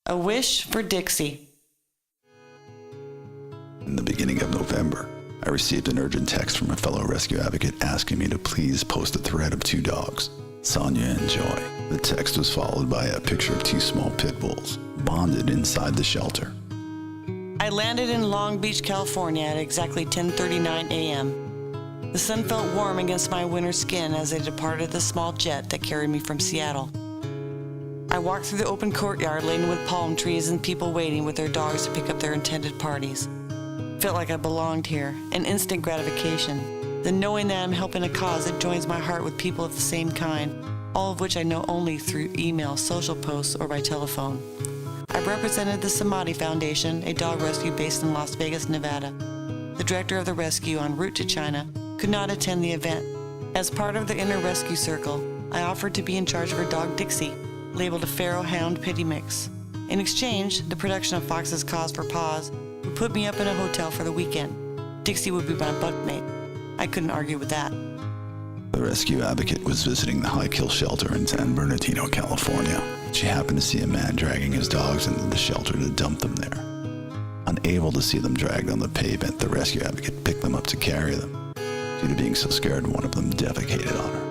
A Wish for Dixie. In the beginning of November, I received an urgent text from a fellow rescue advocate asking me to please post a thread of 2 dogs, Sonia and Joy. The text was followed by a picture of 2 small pit bulls, bonded inside the shelter. I landed in Long Beach, California at exactly 10:39 a.m. The sun felt warm against my winter skin as I departed the small jet that carried me from Seattle. I walked through the open courtyard laden with palm trees and people waiting with their dogs to pick up their intended parties. Felt like I belonged here, an instant gratification. The knowing that I'm helping a cause that joins my heart with people of the same kind, all of which I know only through email, social posts, or by telephone. I represented the Samadhi Foundation, a dog rescue based in Las Vegas, Nevada. The director of the rescue en route to China could not attend the event. As part of the inner rescue circle, I offered to be in charge of her dog Dixie, labeled a Pharaoh Hound Pity Mix. In exchange, the production of Fox's Cause for Paws would put me up in a hotel for the weekend. Dixie would be my bunkmate. I couldn't argue with that. The rescue advocate was visiting the High Kill shelter in San Bernardino, California. She happened to see a man dragging his dogs into the shelter to dump them there. Unable to see them dragged on the pavement, the rescue advocate picked them up to carry them. Due to being so scared, one of them defecated on her.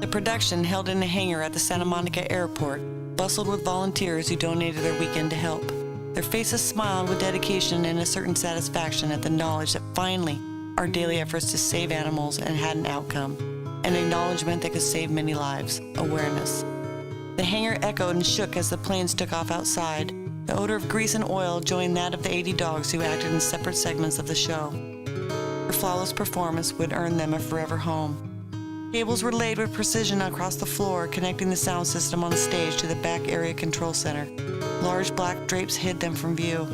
The production, held in a hangar at the Santa Monica airport, bustled with volunteers who donated their weekend to help. Their faces smiled with dedication and a certain satisfaction at the knowledge that finally our daily efforts to save animals and had an outcome, an acknowledgement that could save many lives, awareness. The hangar echoed and shook as the planes took off outside. The odor of grease and oil joined that of the 80 dogs who acted in separate segments of the show. Her flawless performance would earn them a forever home. Cables were laid with precision across the floor, connecting the sound system on the stage to the back area control center. Large black drapes hid them from view.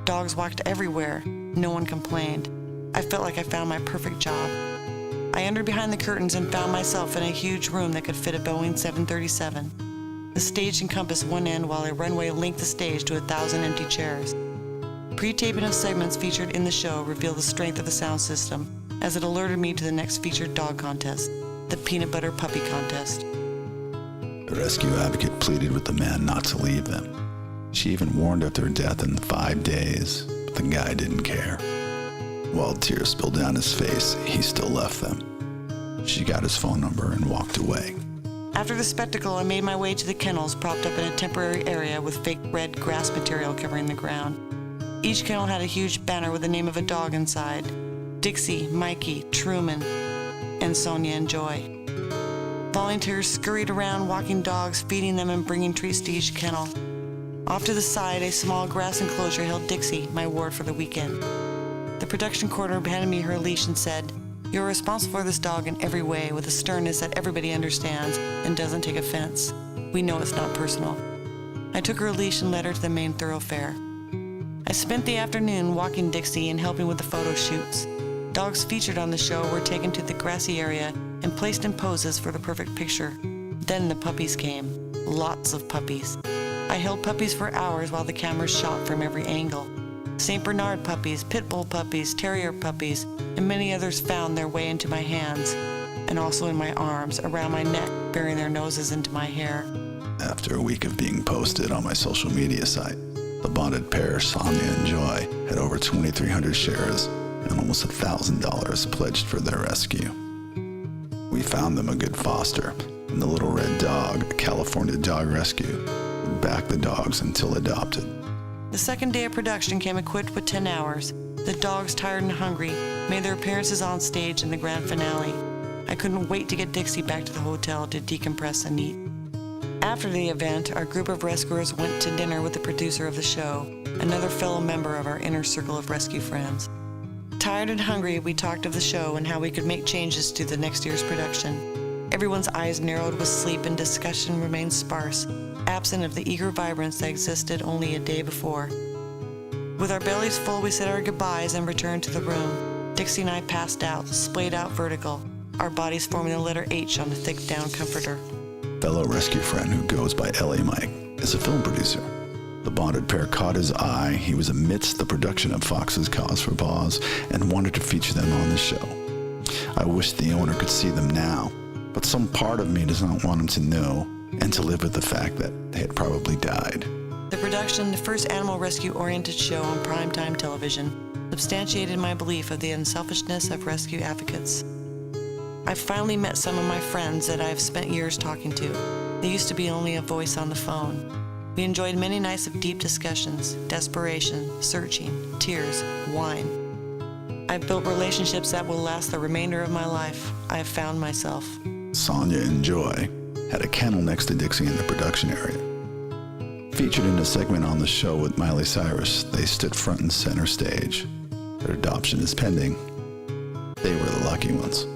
Dogs walked everywhere. No one complained. I felt like I found my perfect job. I entered behind the curtains and found myself in a huge room that could fit a Boeing 737. The stage encompassed one end while a runway linked the stage to 1,000 empty chairs. Pre-taping of segments featured in the show revealed the strength of the sound system as it alerted me to the next featured dog contest, the Peanut Butter Puppy Contest. The rescue advocate pleaded with the man not to leave them. She even warned of their death in 5 days, but the guy didn't care. While tears spilled down his face, he still left them. She got his phone number and walked away. After the spectacle, I made my way to the kennels propped up in a temporary area with fake red grass material covering the ground. Each kennel had a huge banner with the name of a dog inside: Dixie, Mikey, Truman, and Sonia and Joy. Volunteers scurried around walking dogs, feeding them and bringing treats to each kennel. Off to the side, a small grass enclosure held Dixie, my ward for the weekend. The production coordinator handed me her leash and said, "You're responsible for this dog in every way, with a sternness that everybody understands and doesn't take offense. We know it's not personal." I took her leash and led her to the main thoroughfare. I spent the afternoon walking Dixie and helping with the photo shoots. Dogs featured on the show were taken to the grassy area and placed in poses for the perfect picture. Then the puppies came. Lots of puppies. I held puppies for hours while the cameras shot from every angle. St. Bernard puppies, Pit Bull puppies, Terrier puppies, and many others found their way into my hands, and also in my arms, around my neck, burying their noses into my hair. After a week of being posted on my social media site, the bonded pair, Sonia and Joy, had over 2,300 shares and almost $1,000 pledged for their rescue. We found them a good foster, and the Little Red Dog, a California dog rescue, would back the dogs until adopted. The second day of production came equipped with 10 hours. The dogs, tired and hungry, made their appearances on stage in the grand finale. I couldn't wait to get Dixie back to the hotel to decompress and eat. After the event, our group of rescuers went to dinner with the producer of the show, another fellow member of our inner circle of rescue friends. Tired and hungry, we talked of the show and how we could make changes to the next year's production. Everyone's eyes narrowed with sleep and discussion remained sparse, absent of the eager vibrance that existed only a day before. With our bellies full, we said our goodbyes and returned to the room. Dixie and I passed out, splayed out vertical, our bodies forming the letter H on the thick down comforter. Fellow rescue friend who goes by L.A. Mike is a film producer. The bonded pair caught his eye. He was amidst the production of Fox's Cause for Paws and wanted to feature them on the show. I wish the owner could see them now, but some part of me does not want him to know and to live with the fact that they had probably died. The production, the first animal rescue-oriented show on primetime television, substantiated my belief of the unselfishness of rescue advocates. I finally met some of my friends that I have spent years talking to. They used to be only a voice on the phone. We enjoyed many nights of deep discussions, desperation, searching, tears, wine. I've built relationships that will last the remainder of my life. I have found myself. Sonia and Joy had a kennel next to Dixie in the production area. Featured in a segment on the show with Miley Cyrus, they stood front and center stage. Their adoption is pending. They were the lucky ones.